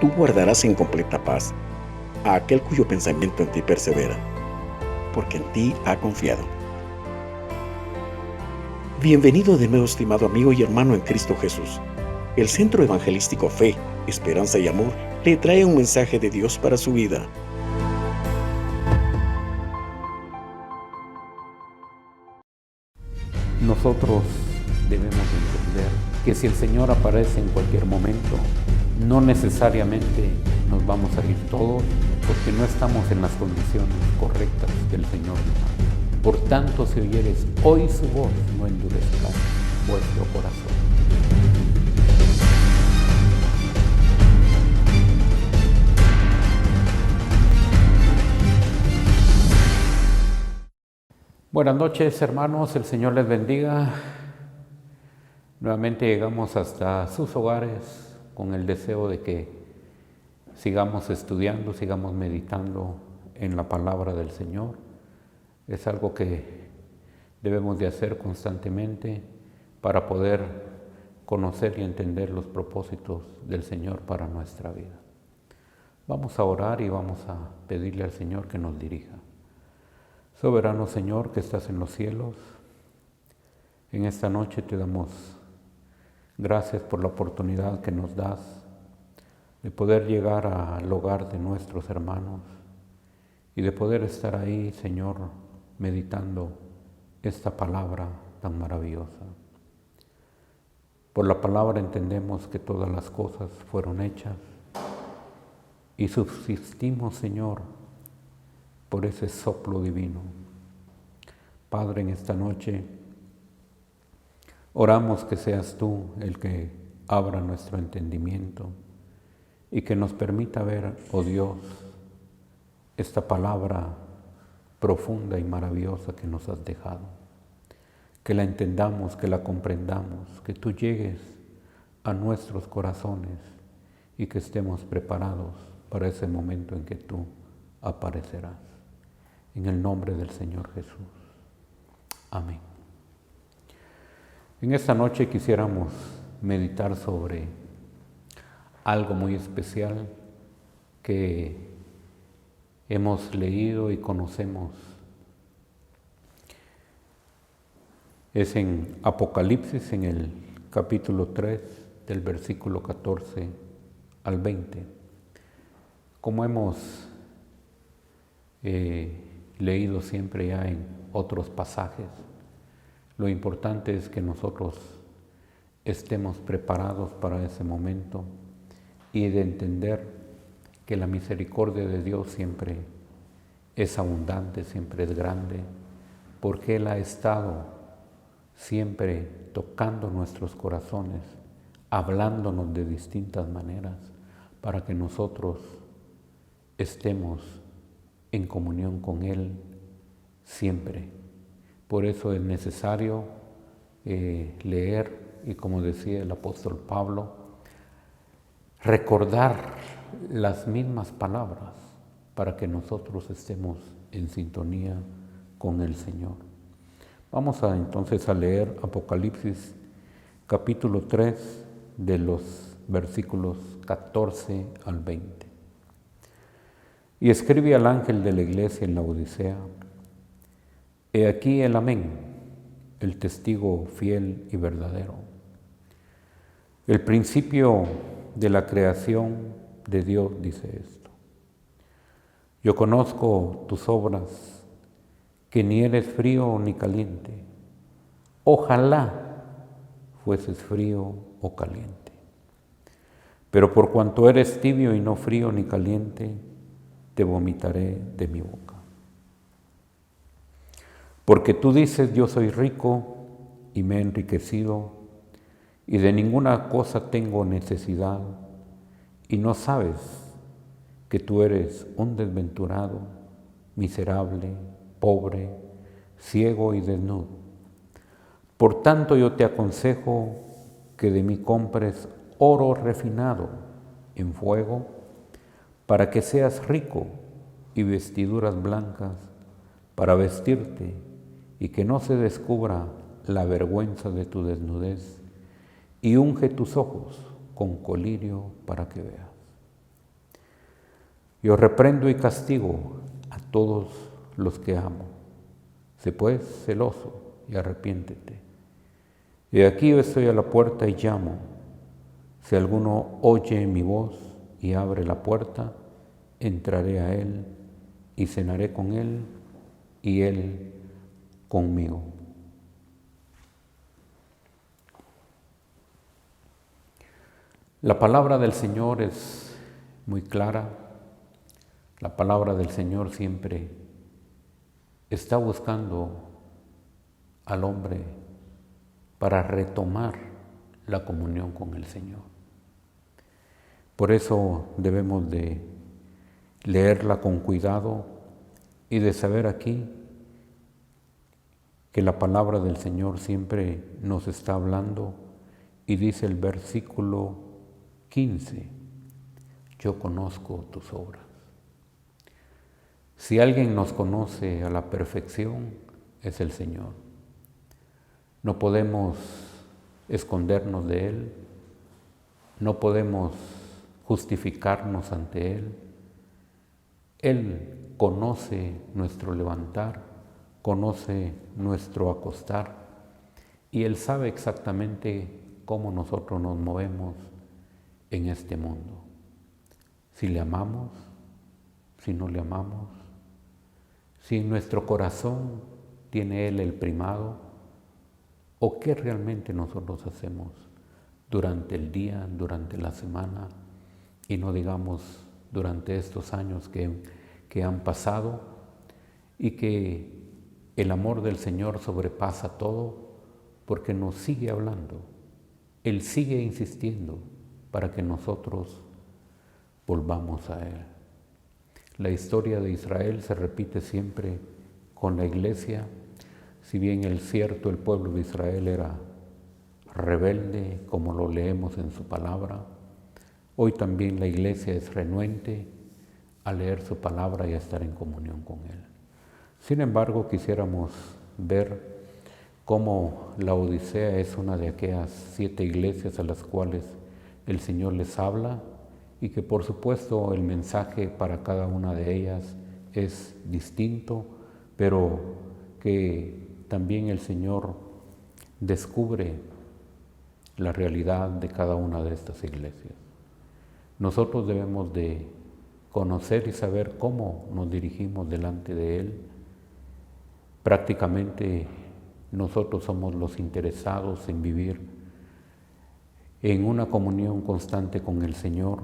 Tú guardarás en completa paz a aquel cuyo pensamiento en ti persevera, porque en ti ha confiado. Bienvenido de nuevo, estimado amigo y hermano en Cristo Jesús. El Centro Evangelístico Fe, Esperanza y Amor le trae un mensaje de Dios para su vida. Nosotros debemos entender que si el Señor aparece en cualquier momento, no necesariamente nos vamos a ir todos, porque no estamos en las condiciones correctas que el Señor demanda. Por tanto, si oyeres hoy su voz, no endurezcáis vuestro corazón. Buenas noches, hermanos, el Señor les bendiga. Nuevamente llegamos hasta sus hogares con el deseo de que sigamos estudiando, sigamos meditando en la palabra del Señor. Es algo que debemos de hacer constantemente para poder conocer y entender los propósitos del Señor para nuestra vida. Vamos a orar y vamos a pedirle al Señor que nos dirija. Soberano Señor que estás en los cielos, en esta noche te damos gracias por la oportunidad que nos das de poder llegar al hogar de nuestros hermanos y de poder estar ahí, Señor, meditando esta palabra tan maravillosa. Por la palabra entendemos que todas las cosas fueron hechas y subsistimos, Señor, por ese soplo divino. Padre, en esta noche oramos que seas tú el que abra nuestro entendimiento y que nos permita ver, oh Dios, esta palabra profunda y maravillosa que nos has dejado. Que la entendamos, que la comprendamos, que tú llegues a nuestros corazones y que estemos preparados para ese momento en que tú aparecerás. En el nombre del Señor Jesús. Amén. En esta noche quisiéramos meditar sobre algo muy especial que hemos leído y conocemos. Es en Apocalipsis, en el capítulo 3, del versículo 14 al 20. Como hemos leído siempre ya en otros pasajes, lo importante es que nosotros estemos preparados para ese momento y de entender que la misericordia de Dios siempre es abundante, siempre es grande, porque Él ha estado siempre tocando nuestros corazones, hablándonos de distintas maneras para que nosotros estemos en comunión con Él siempre. Por eso es necesario leer y, como decía el apóstol Pablo, recordar las mismas palabras para que nosotros estemos en sintonía con el Señor. Vamos entonces a leer Apocalipsis capítulo 3 de los versículos 14 al 20. Y escribe al ángel de la iglesia en la Odisea: He aquí el Amén, el testigo fiel y verdadero, el principio de la creación de Dios dice esto: Yo conozco tus obras, que ni eres frío ni caliente. Ojalá fueses frío o caliente. Pero por cuanto eres tibio y no frío ni caliente, te vomitaré de mi boca. Porque tú dices: yo soy rico y me he enriquecido, y de ninguna cosa tengo necesidad, y no sabes que tú eres un desventurado, miserable, pobre, ciego y desnudo. Por tanto yo te aconsejo que de mí compres oro refinado en fuego, para que seas rico, y vestiduras blancas para vestirte, y que no se descubra la vergüenza de tu desnudez, y unge tus ojos con colirio para que veas. Yo reprendo y castigo a todos los que amo. Sé pues celoso y arrepiéntete. Y aquí yo estoy a la puerta y llamo. Si alguno oye mi voz y abre la puerta, entraré a él y cenaré con él y él conmigo. La palabra del Señor es muy clara. La palabra del Señor siempre está buscando al hombre para retomar la comunión con el Señor. Por eso debemos de leerla con cuidado y de saber aquí que la palabra del Señor siempre nos está hablando y dice el versículo 15, yo conozco tus obras. Si alguien nos conoce a la perfección, es el Señor. No podemos escondernos de Él, no podemos justificarnos ante Él. Él conoce nuestro levantar, conoce nuestro acostar y Él sabe exactamente cómo nosotros nos movemos en este mundo. Si le amamos, si no le amamos, si en nuestro corazón tiene Él el primado, o qué realmente nosotros hacemos durante el día, durante la semana, y no digamos durante estos años que han pasado, y que el amor del Señor sobrepasa todo, porque nos sigue hablando. Él sigue insistiendo para que nosotros volvamos a Él. La historia de Israel se repite siempre con la iglesia. Si bien es cierto, el pueblo de Israel era rebelde, como lo leemos en su palabra, hoy también la iglesia es renuente a leer su palabra y a estar en comunión con Él. Sin embargo, quisiéramos ver cómo la Odisea es una de aquellas 7 iglesias a las cuales el Señor les habla y que por supuesto el mensaje para cada una de ellas es distinto, pero que también el Señor descubre la realidad de cada una de estas iglesias. Nosotros debemos de conocer y saber cómo nos dirigimos delante de Él. Prácticamente nosotros somos los interesados en vivir en una comunión constante con el Señor,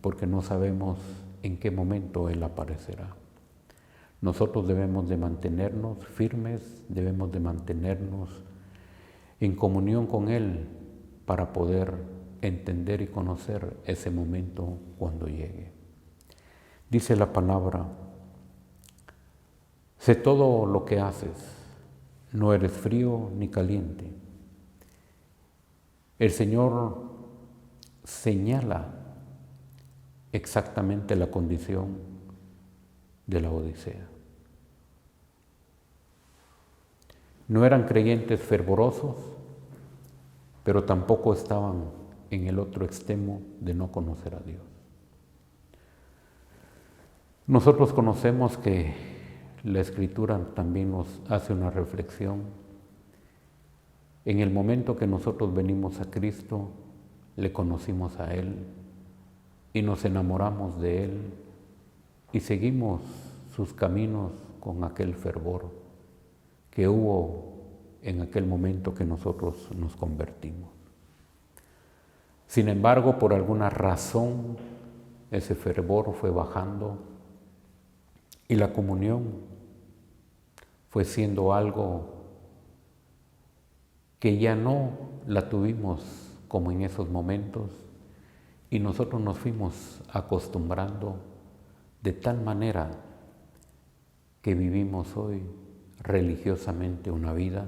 porque no sabemos en qué momento Él aparecerá. Nosotros debemos de mantenernos firmes, debemos de mantenernos en comunión con Él para poder entender y conocer ese momento cuando llegue. Dice la palabra, sé todo lo que haces, no eres frío ni caliente. El Señor señala exactamente la condición de la Odisea. No eran creyentes fervorosos, pero tampoco estaban en el otro extremo de no conocer a Dios. Nosotros conocemos que la Escritura también nos hace una reflexión. En el momento que nosotros venimos a Cristo, le conocimos a Él y nos enamoramos de Él y seguimos sus caminos con aquel fervor que hubo en aquel momento que nosotros nos convertimos. Sin embargo, por alguna razón, ese fervor fue bajando y la comunión fue siendo algo que ya no la tuvimos como en esos momentos y nosotros nos fuimos acostumbrando de tal manera que vivimos hoy religiosamente una vida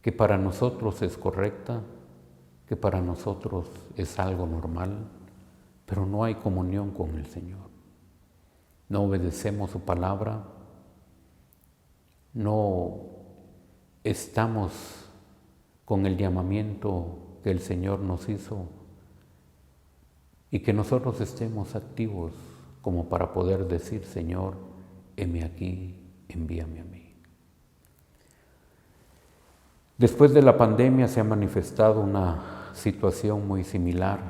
que para nosotros es correcta, que para nosotros es algo normal, pero no hay comunión con el Señor. No obedecemos su palabra, no estamos con el llamamiento que el Señor nos hizo y que nosotros estemos activos como para poder decir, Señor, heme aquí, envíame a mí. Después de la pandemia se ha manifestado una situación muy similar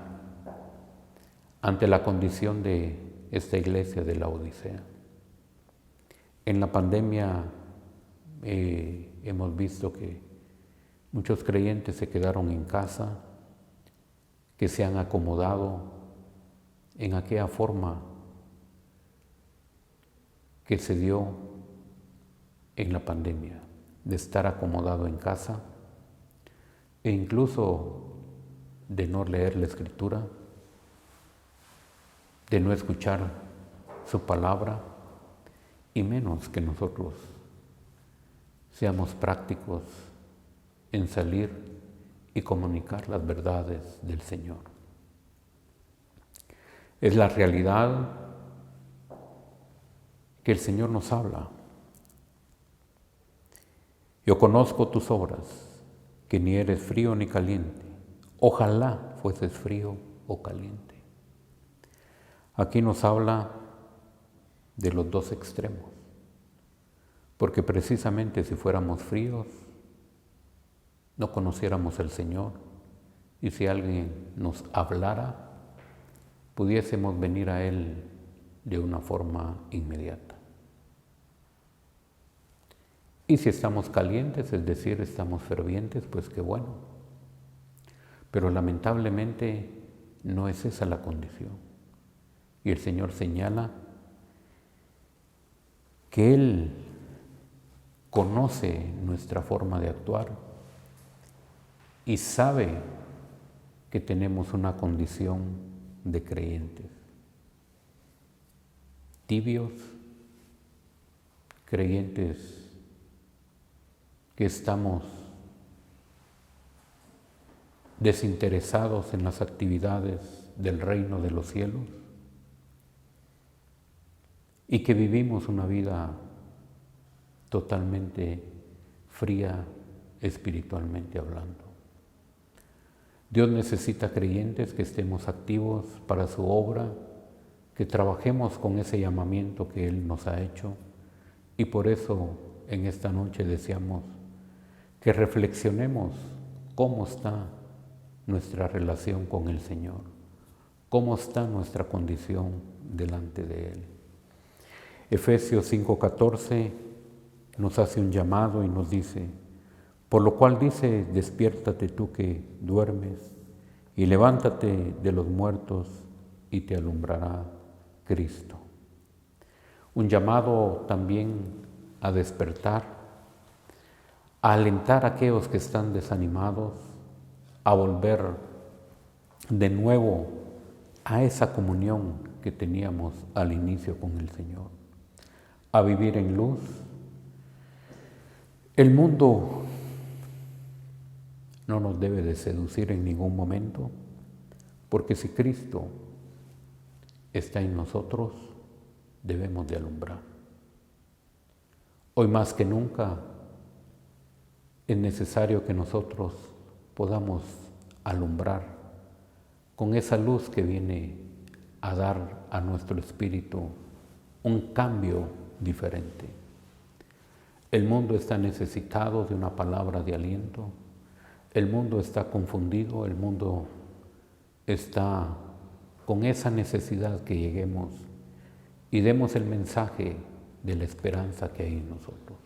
ante la condición de esta iglesia de la Odisea. En la pandemia hemos visto que muchos creyentes se quedaron en casa, que se han acomodado en aquella forma que se dio en la pandemia, de estar acomodado en casa e incluso de no leer la Escritura, de no escuchar su palabra, y menos que nosotros seamos prácticos en salir y comunicar las verdades del Señor. Es la realidad que el Señor nos habla. Yo conozco tus obras, que ni eres frío ni caliente. Ojalá fueses frío o caliente. Aquí nos habla de los dos extremos, porque precisamente si fuéramos fríos, no conociéramos al Señor, y si alguien nos hablara, pudiésemos venir a Él de una forma inmediata. Y si estamos calientes, es decir, estamos fervientes, pues qué bueno. Pero lamentablemente no es esa la condición. Y el Señor señala que Él conoce nuestra forma de actuar y sabe que tenemos una condición de creyentes, tibios, creyentes que estamos desinteresados en las actividades del reino de los cielos y que vivimos una vida totalmente fría espiritualmente hablando. Dios necesita creyentes que estemos activos para su obra, que trabajemos con ese llamamiento que Él nos ha hecho, y por eso en esta noche deseamos que reflexionemos cómo está nuestra relación con el Señor, cómo está nuestra condición delante de Él. Efesios 5:14 nos hace un llamado y nos dice: por lo cual dice, despiértate tú que duermes, y levántate de los muertos, y te alumbrará Cristo. Un llamado también a despertar, a alentar a aquellos que están desanimados, a volver de nuevo a esa comunión que teníamos al inicio con el Señor, a vivir en luz. El mundo no nos debe de seducir en ningún momento, porque si Cristo está en nosotros, debemos de alumbrar. Hoy más que nunca es necesario que nosotros podamos alumbrar con esa luz que viene a dar a nuestro espíritu un cambio diferente. El mundo está necesitado de una palabra de aliento. El mundo está confundido, el mundo está con esa necesidad que lleguemos y demos el mensaje de la esperanza que hay en nosotros.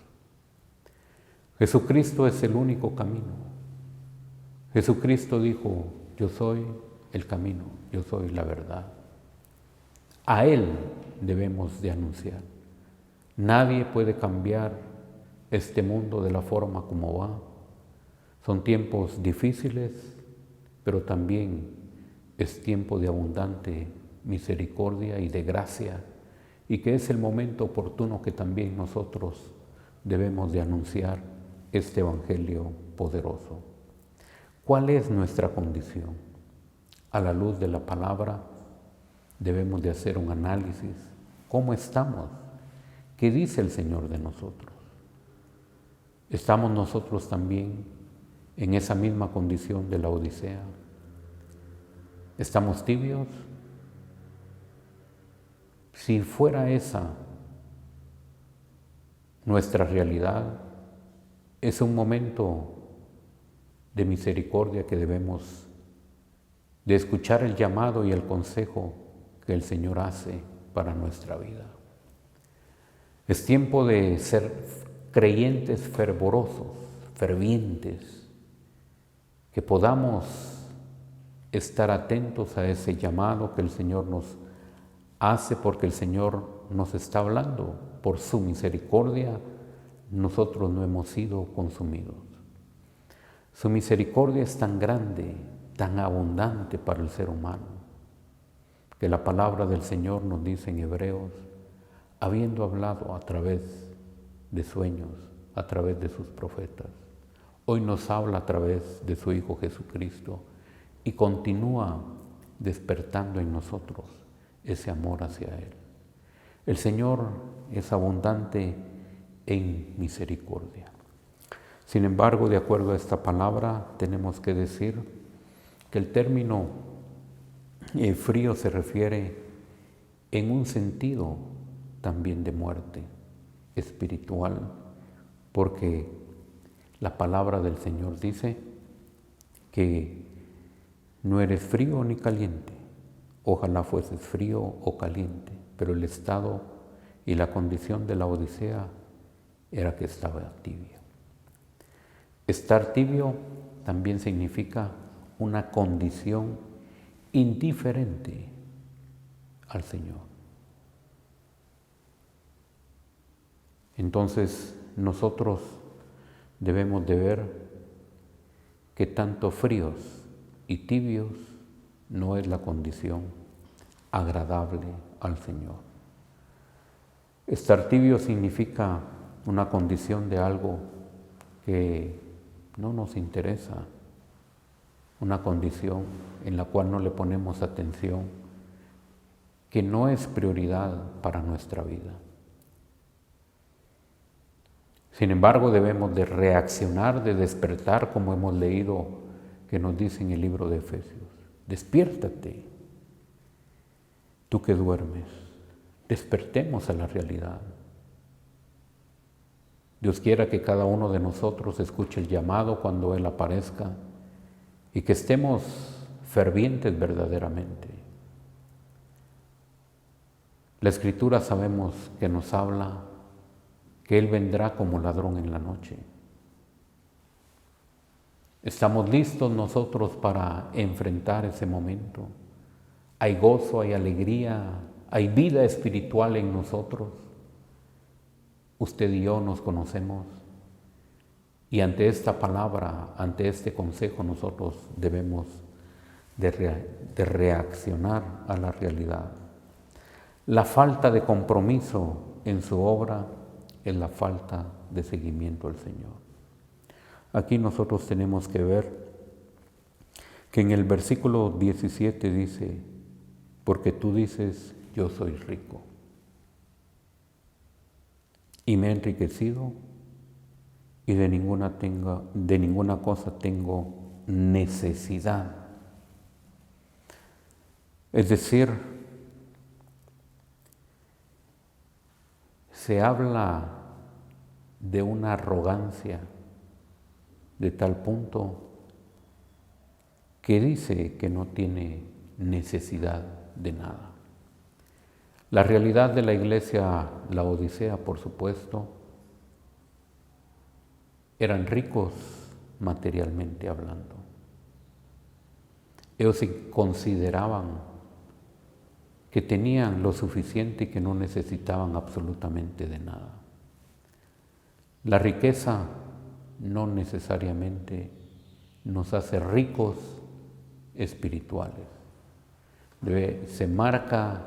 Jesucristo es el único camino. Jesucristo dijo: yo soy el camino, yo soy la verdad. A Él debemos de anunciar. Nadie puede cambiar este mundo de la forma como va. Son tiempos difíciles, pero también es tiempo de abundante misericordia y de gracia, y que es el momento oportuno que también nosotros debemos de anunciar este evangelio poderoso. ¿Cuál es nuestra condición? A la luz de la palabra debemos de hacer un análisis. ¿Cómo estamos? ¿Qué dice el Señor de nosotros? ¿Estamos nosotros también en esa misma condición de la Odisea? ¿Estamos tibios Si fuera esa nuestra realidad, es un momento de misericordia que debemos de escuchar el llamado y el consejo que el Señor hace para nuestra vida. Es tiempo de ser creyentes fervorosos, fervientes, que podamos estar atentos a ese llamado que el Señor nos hace, porque el Señor nos está hablando. Por su misericordia, nosotros no hemos sido consumidos. Su misericordia es tan grande, tan abundante para el ser humano, que la palabra del Señor nos dice en Hebreos, habiendo hablado a través de sueños, a través de sus profetas, hoy nos habla a través de su Hijo Jesucristo y continúa despertando en nosotros ese amor hacia Él. El Señor es abundante en misericordia. Sin embargo, de acuerdo a esta palabra, tenemos que decir que el término frío se refiere en un sentido también de muerte espiritual, porque la palabra del Señor dice que no eres frío ni caliente. Ojalá fueses frío o caliente, pero el estado y la condición de la Odisea era que estaba tibio. Estar tibio también significa una condición indiferente al Señor. Entonces nosotros debemos de ver que tanto fríos y tibios no es la condición agradable al Señor. Estar tibio significa una condición de algo que no nos interesa, una condición en la cual no le ponemos atención, que no es prioridad para nuestra vida. Sin embargo, debemos de reaccionar, de despertar, como hemos leído que nos dice en el libro de Efesios. Despiértate, tú que duermes, despertemos a la realidad. Dios quiera que cada uno de nosotros escuche el llamado cuando Él aparezca y que estemos fervientes verdaderamente. La Escritura sabemos que nos habla que Él vendrá como ladrón en la noche. Estamos listos nosotros para enfrentar ese momento. Hay gozo, hay alegría, hay vida espiritual en nosotros. Usted y yo nos conocemos y ante esta palabra, ante este consejo, nosotros debemos de reaccionar a la realidad. La falta de compromiso en su obra es la falta de seguimiento al Señor. Aquí nosotros tenemos que ver que en el versículo 17 dice, porque tú dices, yo soy rico y me he enriquecido y de ninguna cosa tengo necesidad. Es decir, se habla de una arrogancia de tal punto que dice que no tiene necesidad de nada. La realidad de la iglesia, la Odisea, por supuesto, eran ricos materialmente hablando. Ellos se consideraban que tenían lo suficiente y que no necesitaban absolutamente de nada. La riqueza no necesariamente nos hace ricos espirituales. Se marca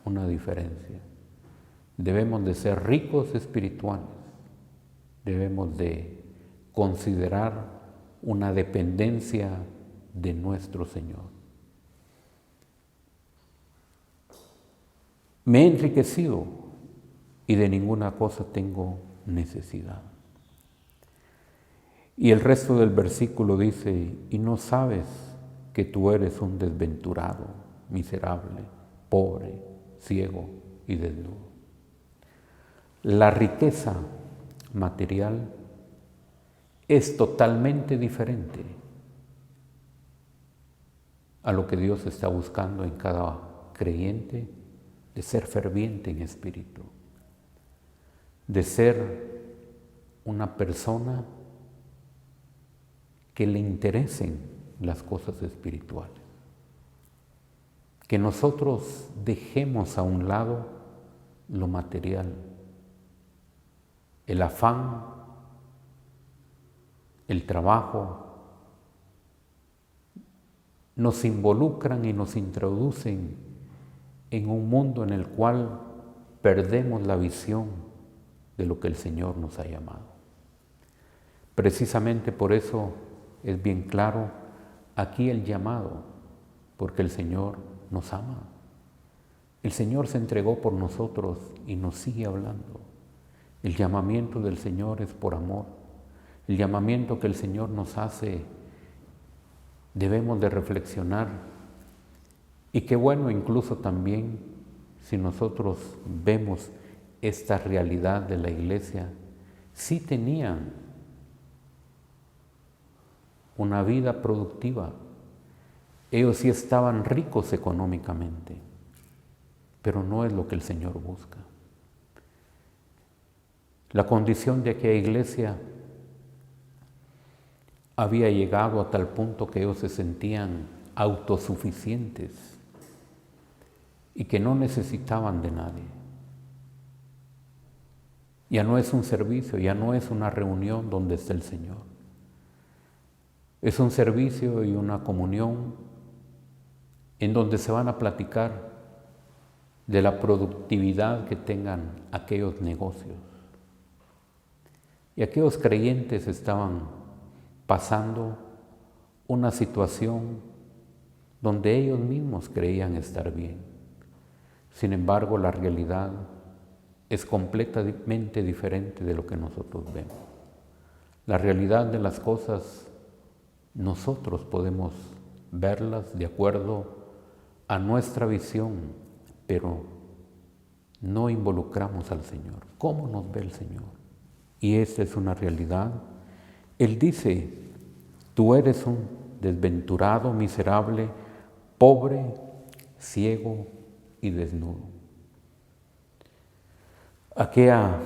una diferencia. Debemos de ser ricos espirituales. Debemos de considerar una dependencia de nuestro Señor. Me he enriquecido y de ninguna cosa tengo necesidad. Y el resto del versículo dice, y no sabes que tú eres un desventurado, miserable, pobre, ciego y desnudo. La riqueza material es totalmente diferente a lo que Dios está buscando en cada creyente, de ser ferviente en espíritu, de ser una persona que le interesen las cosas espirituales. Que nosotros dejemos a un lado lo material, el afán, el trabajo, nos involucran y nos introducen en un mundo en el cual perdemos la visión de lo que el Señor nos ha llamado. Precisamente por eso es bien claro aquí el llamado, porque el Señor nos ama. El Señor se entregó por nosotros y nos sigue hablando. El llamamiento del Señor es por amor. El llamamiento que el Señor nos hace, debemos de reflexionar. Y qué bueno incluso también si nosotros vemos esta realidad de la iglesia, sí tenían una vida productiva. Ellos sí estaban ricos económicamente, pero no es lo que el Señor busca. La condición de aquella iglesia había llegado a tal punto que ellos se sentían autosuficientes y que no necesitaban de nadie. Ya no es un servicio, ya no es una reunión donde está el Señor. Es un servicio y una comunión en donde se van a platicar de la productividad que tengan aquellos negocios. Y aquellos creyentes estaban pasando una situación donde ellos mismos creían estar bien. Sin embargo, la realidad es completamente diferente de lo que nosotros vemos. La realidad de las cosas nosotros podemos verlas de acuerdo a nuestra visión, pero no involucramos al Señor. ¿Cómo nos ve el Señor? Y esta es una realidad. Él dice, tú eres un desventurado, miserable, pobre, ciego y desnudo. Aquella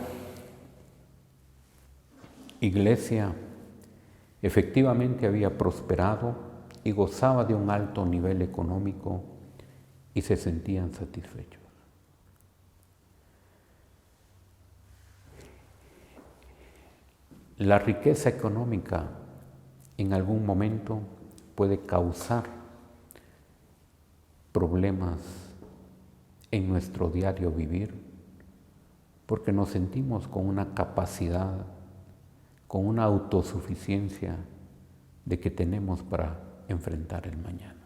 iglesia efectivamente había prosperado y gozaba de un alto nivel económico y se sentían satisfechos. La riqueza económica en algún momento puede causar problemas en nuestro diario vivir, porque nos sentimos con una capacidad, con una autosuficiencia de que tenemos para enfrentar el mañana.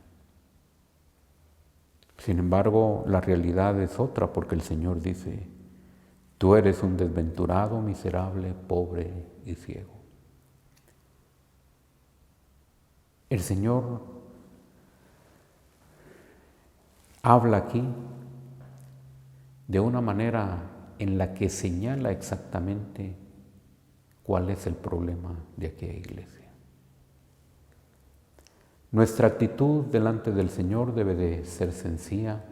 Sin embargo, la realidad es otra, porque el Señor dice, tú eres un desventurado, miserable, pobre y ciego. El Señor habla aquí de una manera en la que señala exactamente cuál es el problema de aquella iglesia. Nuestra actitud delante del Señor debe de ser sencilla.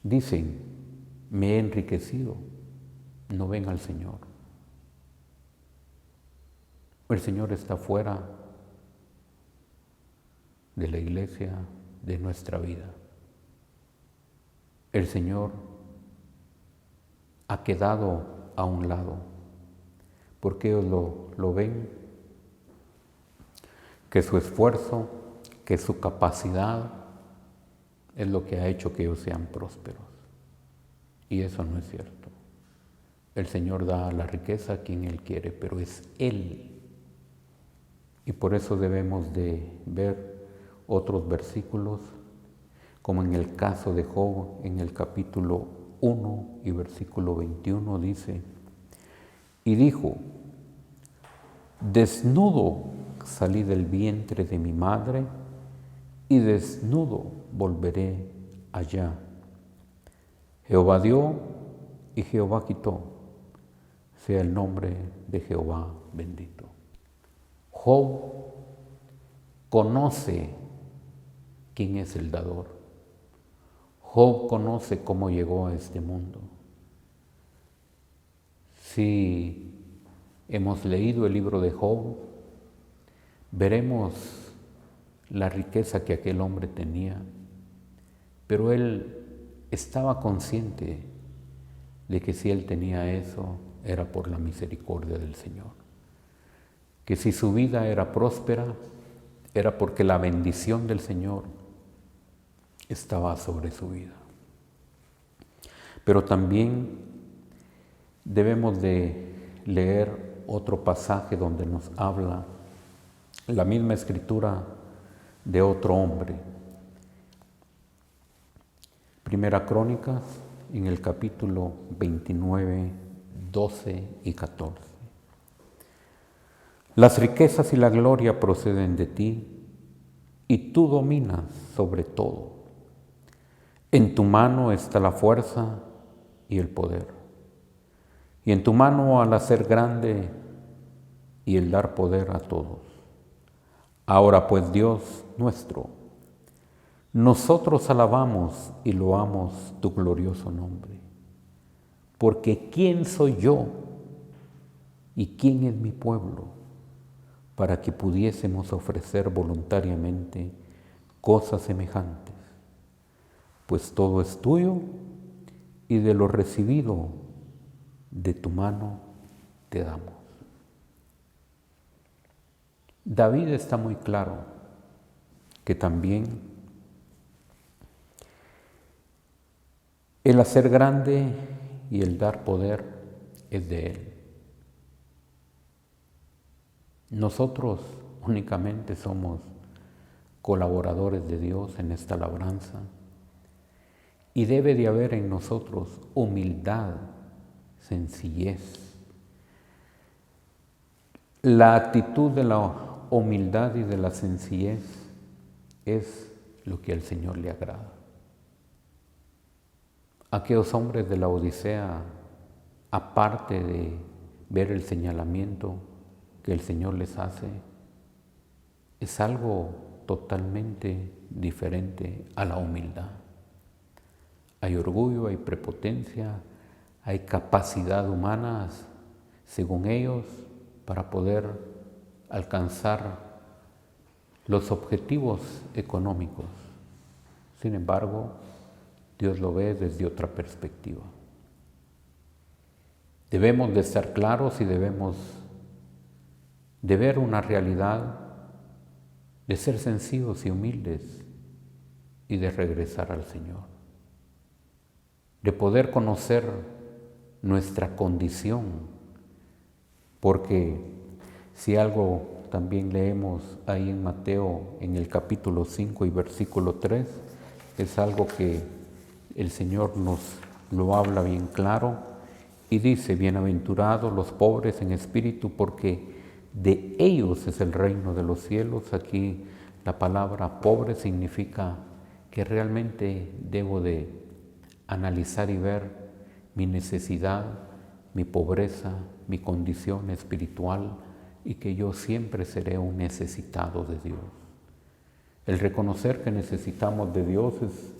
Dicen, me he enriquecido, no ven al Señor. El Señor está fuera de la iglesia, de nuestra vida. El Señor ha quedado a un lado, porque ellos lo ven, que su esfuerzo, que su capacidad es lo que ha hecho que ellos sean prósperos. Y eso no es cierto. El Señor da la riqueza a quien Él quiere, pero es Él. Y por eso debemos de ver otros versículos, como en el caso de Job, en el capítulo 1 y versículo 21 dice, y dijo, desnudo salí del vientre de mi madre y desnudo volveré allá. Jehová dio y Jehová quitó. Sea el nombre de Jehová bendito. Job conoce quién es el dador. Job conoce cómo llegó a este mundo. Si hemos leído el libro de Job, veremos la riqueza que aquel hombre tenía, pero él estaba consciente de que si él tenía eso era por la misericordia del Señor, que si su vida era próspera era porque la bendición del Señor estaba sobre su vida. Pero también debemos de leer otro pasaje donde nos habla la misma escritura de otro hombre. Primera Crónicas, en el capítulo 29, 12 y 14. Las riquezas y la gloria proceden de ti, y tú dominas sobre todo. En tu mano está la fuerza y el poder, y en tu mano al hacer grande y el dar poder a todos. Ahora pues, Dios nuestro, nosotros alabamos y loamos tu glorioso nombre, porque ¿quién soy yo y quién es mi pueblo para que pudiésemos ofrecer voluntariamente cosas semejantes? Pues todo es tuyo y de lo recibido de tu mano te damos. David está muy claro que también el hacer grande y el dar poder es de Él. Nosotros únicamente somos colaboradores de Dios en esta labranza y debe de haber en nosotros humildad, sencillez. La actitud de la humildad y de la sencillez es lo que al Señor le agrada. Aquellos hombres de la Odisea, aparte de ver el señalamiento que el Señor les hace, es algo totalmente diferente a la humildad. Hay orgullo, hay prepotencia, hay capacidad humana, según ellos, para poder alcanzar los objetivos económicos. Sin embargo, Dios lo ve desde otra perspectiva. Debemos de estar claros y debemos de ver una realidad, de ser sencillos y humildes y de regresar al Señor, de poder conocer nuestra condición, porque si algo también leemos ahí en Mateo en el capítulo 5 y versículo 3, es algo que el Señor nos lo habla bien claro y dice: bienaventurados los pobres en espíritu, porque de ellos es el reino de los cielos. Aquí la palabra pobre significa que realmente debo de analizar y ver mi necesidad, mi pobreza, mi condición espiritual, y que yo siempre seré un necesitado de Dios. El reconocer que necesitamos de Dios es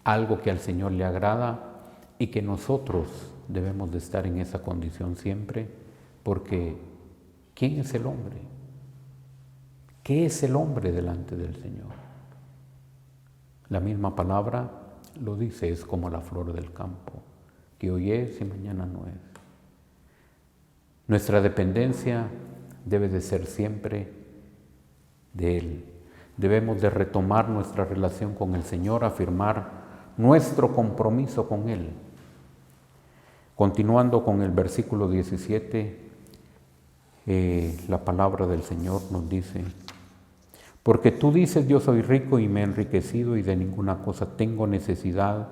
algo que al Señor le agrada y que nosotros debemos de estar en esa condición siempre, porque ¿quién es el hombre? ¿Qué es el hombre delante del Señor? La misma palabra lo dice, es como la flor del campo, que hoy es y mañana no es. Nuestra dependencia debe de ser siempre de Él. Debemos de retomar nuestra relación con el Señor, afirmar nuestro compromiso con Él. Continuando con el versículo 17, la palabra del Señor nos dice: porque tú dices, yo soy rico y me he enriquecido y de ninguna cosa tengo necesidad,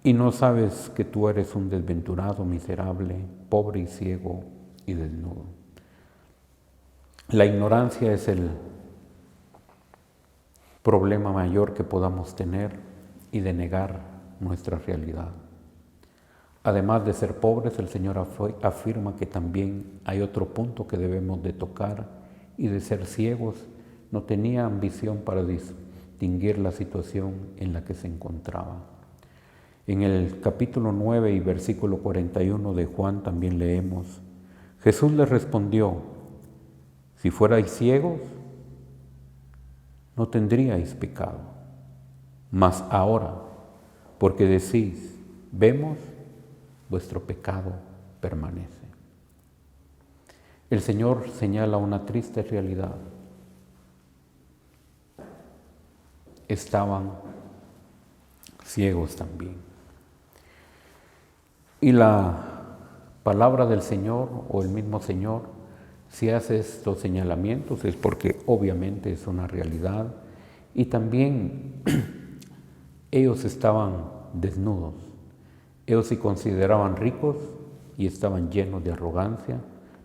y no sabes que tú eres un desventurado, miserable, pobre y ciego y desnudo. La ignorancia es el problema mayor que podamos tener y de negar nuestra realidad. Además de ser pobres, el Señor afirma que también hay otro punto que debemos de tocar, y de ser ciegos. No tenía ambición para distinguir la situación en la que se encontraba. En el capítulo 9 y versículo 41 de Juan también leemos: Jesús les respondió: si fuerais ciegos, no tendríais pecado. Mas ahora, porque decís, vemos, vuestro pecado permanece. El Señor señala una triste realidad. Estaban ciegos también. Y la palabra del Señor, o el mismo Señor, si hace estos señalamientos es porque obviamente es una realidad, y también ellos estaban desnudos. Ellos se consideraban ricos y estaban llenos de arrogancia,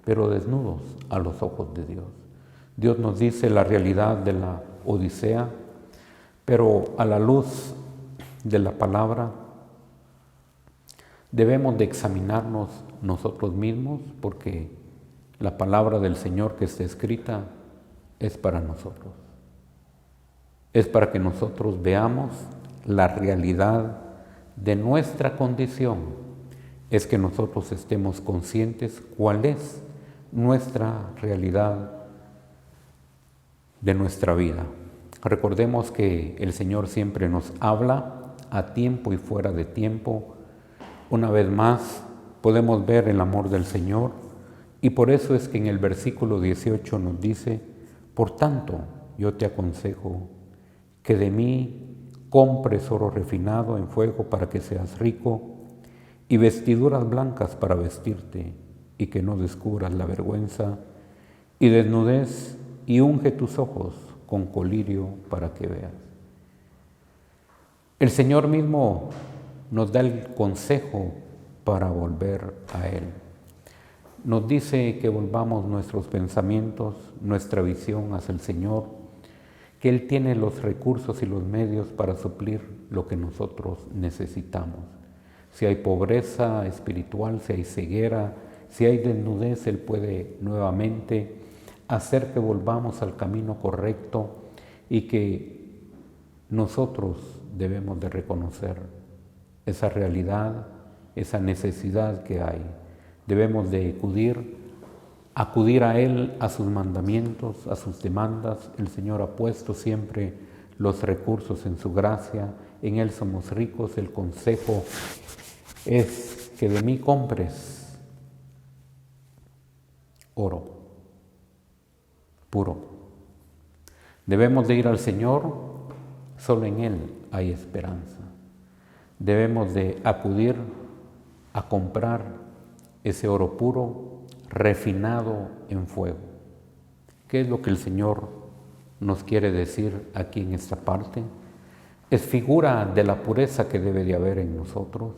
pero desnudos a los ojos de Dios. Dios nos dice la realidad de la Odisea, pero a la luz de la palabra debemos de examinarnos nosotros mismos, porque la palabra del Señor que está escrita es para nosotros. Es para que nosotros veamos la realidad de nuestra condición. Es que nosotros estemos conscientes cuál es nuestra realidad de nuestra vida. Recordemos que el Señor siempre nos habla a tiempo y fuera de tiempo. Una vez más podemos ver el amor del Señor, y por eso es que en el versículo 18 nos dice: por tanto, yo te aconsejo que de mí compres oro refinado en fuego para que seas rico, y vestiduras blancas para vestirte, y que no descubras la vergüenza y desnudez, y unge tus ojos con colirio para que veas. El Señor mismo nos da el consejo para volver a Él. Nos dice que volvamos nuestros pensamientos, nuestra visión hacia el Señor, que Él tiene los recursos y los medios para suplir lo que nosotros necesitamos. Si hay pobreza espiritual, si hay ceguera, si hay desnudez, Él puede nuevamente hacer que volvamos al camino correcto, y que nosotros debemos de reconocer esa realidad, esa necesidad que hay. Debemos de acudir a Él, a sus mandamientos, a sus demandas. El Señor ha puesto siempre los recursos en su gracia, en Él somos ricos. El consejo es que de mí compres oro puro. Debemos de ir al Señor, solo en Él hay esperanza. Debemos de acudir a comprar ese oro puro, refinado en fuego. ¿Qué es lo que el Señor nos quiere decir aquí en esta parte? Es figura de la pureza que debe de haber en nosotros,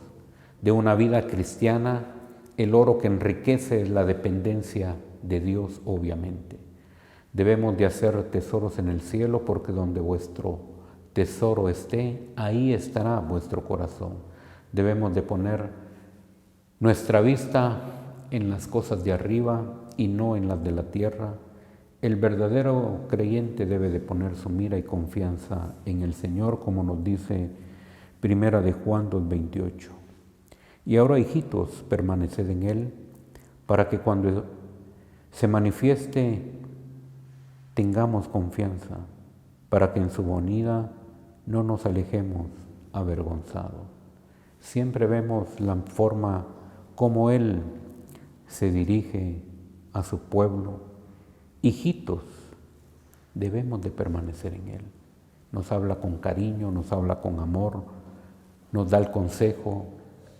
de una vida cristiana. El oro que enriquece es la dependencia de Dios, obviamente. Debemos de hacer tesoros en el cielo, porque donde vuestro tesoro esté, ahí estará vuestro corazón. Debemos de poner nuestra vista en las cosas de arriba y no en las de la tierra. El verdadero creyente debe de poner su mira y confianza en el Señor, como nos dice Primera de Juan 2:28. Y ahora, hijitos, permaneced en Él, para que cuando se manifieste tengamos confianza, para que en su venida no nos alejemos avergonzados. Siempre vemos la forma como Él se dirige a su pueblo. Hijitos, debemos de permanecer en Él. Nos habla con cariño, nos habla con amor, nos da el consejo.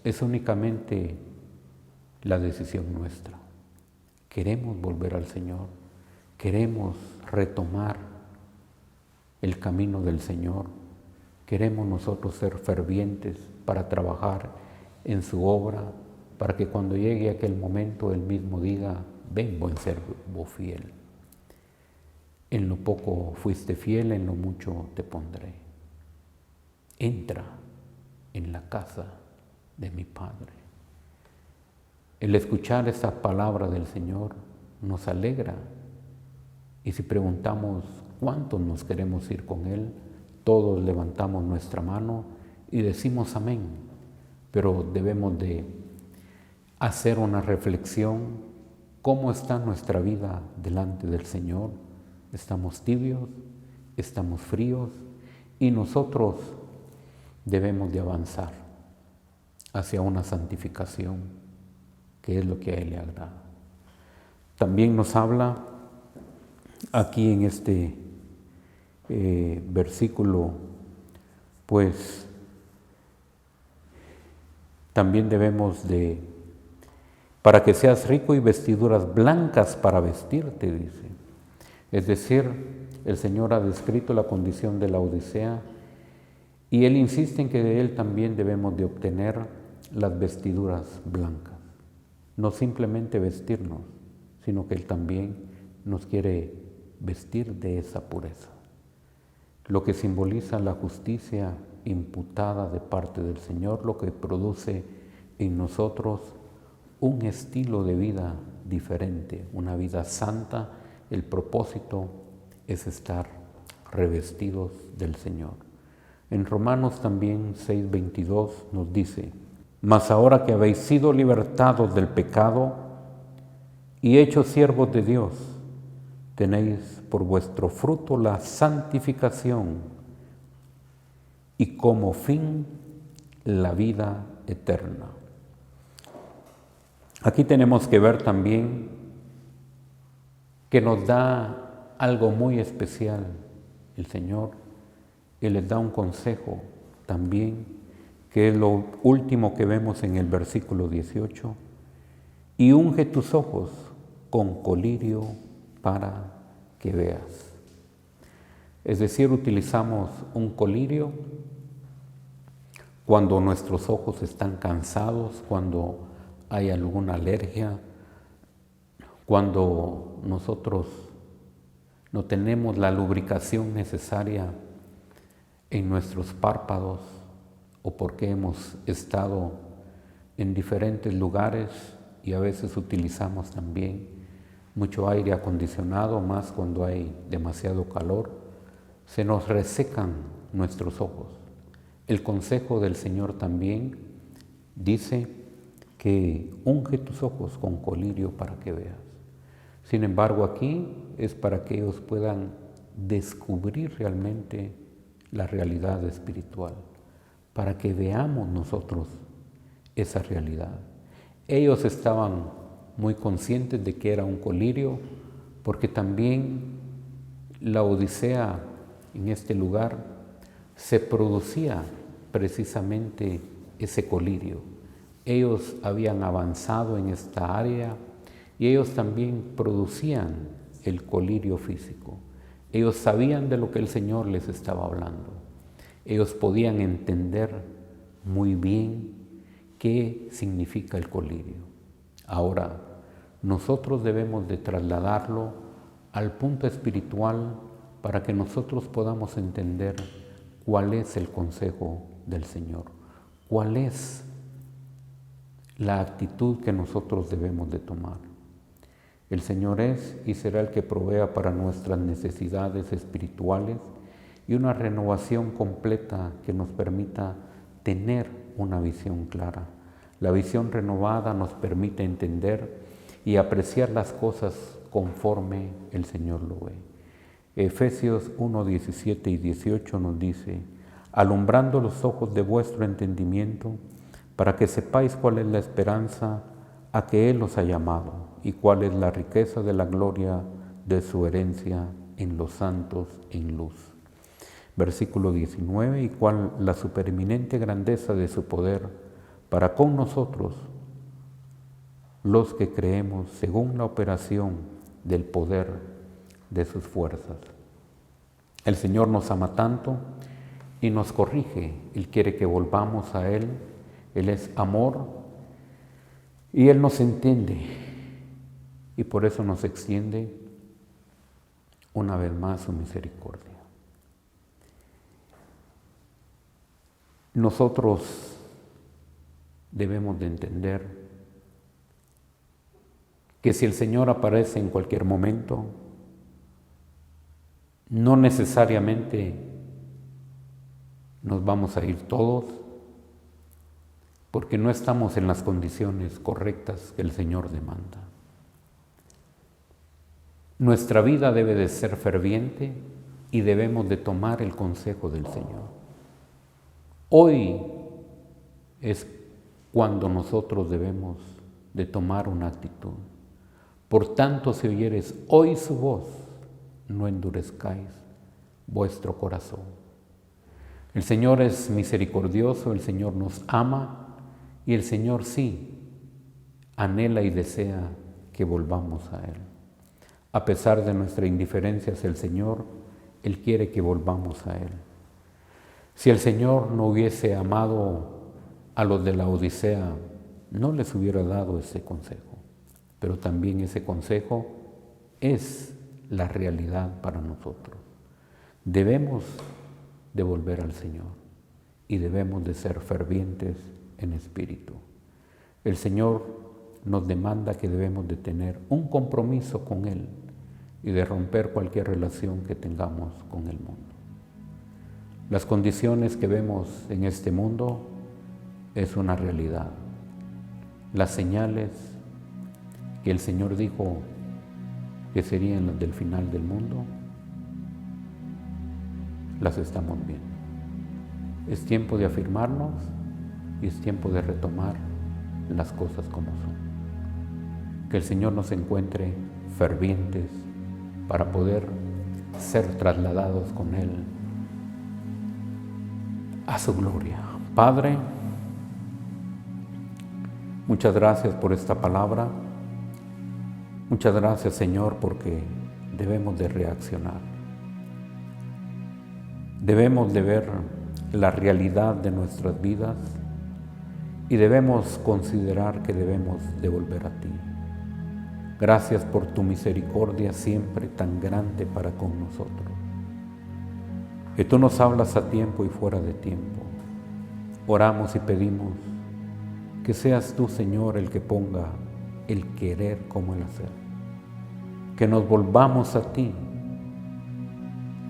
Es únicamente la decisión nuestra. Queremos volver al Señor, queremos retomar el camino del Señor, queremos nosotros ser fervientes para trabajar en su obra, para que cuando llegue aquel momento Él mismo diga: ven, buen siervo fiel. En lo poco fuiste fiel, en lo mucho te pondré. Entra en la casa de mi Padre. El escuchar esta palabra del Señor nos alegra. Y si preguntamos cuántos nos queremos ir con Él, todos levantamos nuestra mano y decimos amén. Pero debemos de hacer una reflexión. ¿Cómo está nuestra vida delante del Señor? ¿Estamos tibios? ¿Estamos fríos? Y nosotros debemos de avanzar hacia una santificación, que es lo que a Él le agrada. También nos habla aquí en este versículo, pues también debemos de, para que seas rico y vestiduras blancas para vestirte, dice. Es decir, el Señor ha descrito la condición de la Odisea y Él insiste en que de Él también debemos de obtener las vestiduras blancas. No simplemente vestirnos, sino que Él también nos quiere vestir de esa pureza. Lo que simboliza la justicia imputada de parte del Señor, lo que produce en nosotros un estilo de vida diferente, una vida santa. El propósito es estar revestidos del Señor. En Romanos también 6:22 nos dice: mas ahora que habéis sido libertados del pecado y hechos siervos de Dios, tenéis por vuestro fruto la santificación y como fin la vida eterna. Aquí tenemos que ver también que nos da algo muy especial el Señor. Él les da un consejo también, que es lo último que vemos en el versículo 18. Y unge tus ojos con colirio para que veas. Es decir, utilizamos un colirio cuando nuestros ojos están cansados, cuando hay alguna alergia, cuando nosotros no tenemos la lubricación necesaria en nuestros párpados o porque hemos estado en diferentes lugares y a veces utilizamos también mucho aire acondicionado, más cuando hay demasiado calor, se nos resecan nuestros ojos. El consejo del Señor también dice que unge tus ojos con colirio para que veas. Sin embargo, aquí es para que ellos puedan descubrir realmente la realidad espiritual, para que veamos nosotros esa realidad. Ellos estaban muy conscientes de que era un colirio, porque también la Odisea en este lugar se producía precisamente ese colirio. Ellos habían avanzado en esta área y ellos también producían el colirio físico. Ellos sabían de lo que el Señor les estaba hablando. Ellos podían entender muy bien qué significa el colirio. Ahora, nosotros debemos de trasladarlo al punto espiritual para que nosotros podamos entender cuál es el consejo del Señor, cuál es la actitud que nosotros debemos de tomar. El Señor es y será el que provea para nuestras necesidades espirituales y una renovación completa que nos permita tener una visión clara. La visión renovada nos permite entender y apreciar las cosas conforme el Señor lo ve. Efesios 1, 17 y 18 nos dice: alumbrando los ojos de vuestro entendimiento, para que sepáis cuál es la esperanza a que Él os ha llamado y cuál es la riqueza de la gloria de su herencia en los santos en luz. Versículo 19, y cuál la supereminente grandeza de su poder para con nosotros, los que creemos según la operación del poder de sus fuerzas. El Señor nos ama tanto y nos corrige. Él quiere que volvamos a Él. Él es amor y Él nos entiende y por eso nos extiende una vez más su misericordia. Nosotros debemos de entender que si el Señor aparece en cualquier momento, no necesariamente nos vamos a ir todos, porque no estamos en las condiciones correctas que el Señor demanda. Nuestra vida debe de ser ferviente y debemos de tomar el consejo del Señor. Hoy es cuando nosotros debemos de tomar una actitud. Por tanto, si oyeres hoy su voz, no endurezcáis vuestro corazón. El Señor es misericordioso, el Señor nos ama y el Señor sí anhela y desea que volvamos a Él. A pesar de nuestra indiferencia hacia el Señor, Él quiere que volvamos a Él. Si el Señor no hubiese amado a los de la Odisea, no les hubiera dado ese consejo. Pero también ese consejo es la realidad para nosotros. Debemos de volver al Señor y debemos de ser fervientes en espíritu. El Señor nos demanda que debemos de tener un compromiso con Él y de romper cualquier relación que tengamos con el mundo. Las condiciones que vemos en este mundo es una realidad. Las señales que el Señor dijo que serían las del final del mundo, las estamos viendo. Es tiempo de afirmarnos y es tiempo de retomar las cosas como son. Que el Señor nos encuentre fervientes para poder ser trasladados con Él a su gloria. Padre, muchas gracias por esta palabra. Muchas gracias, Señor, porque debemos de reaccionar. Debemos de ver la realidad de nuestras vidas y debemos considerar que debemos de volver a ti. Gracias por tu misericordia siempre tan grande para con nosotros. Que tú nos hablas a tiempo y fuera de tiempo. Oramos y pedimos que seas tú, Señor, el que ponga el querer como el hacer. Que nos volvamos a ti.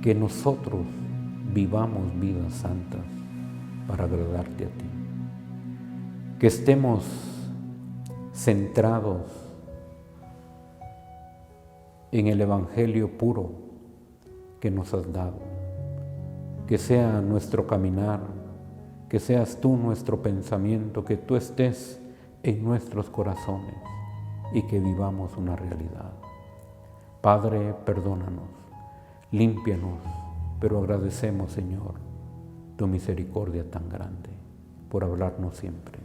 Que nosotros vivamos vidas santas para agradarte a ti. Que estemos centrados en el Evangelio puro que nos has dado. Que sea nuestro caminar, que seas tú nuestro pensamiento, que tú estés en nuestros corazones y que vivamos una realidad. Padre, perdónanos, límpianos, pero agradecemos, Señor, tu misericordia tan grande por hablarnos siempre.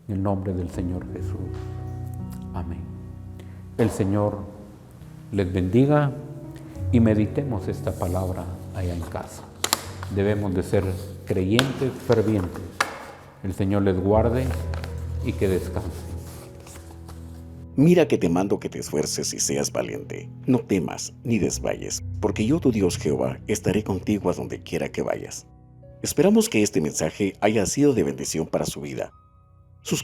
En el nombre del Señor Jesús. Amén. El Señor les bendiga y meditemos esta palabra allá en casa. Debemos de ser creyentes fervientes. El Señor les guarde y que descansen. Mira que te mando que te esfuerces y seas valiente. No temas ni desmayes, porque yo, tu Dios Jehová, estaré contigo a donde quiera que vayas. Esperamos que este mensaje haya sido de bendición para su vida.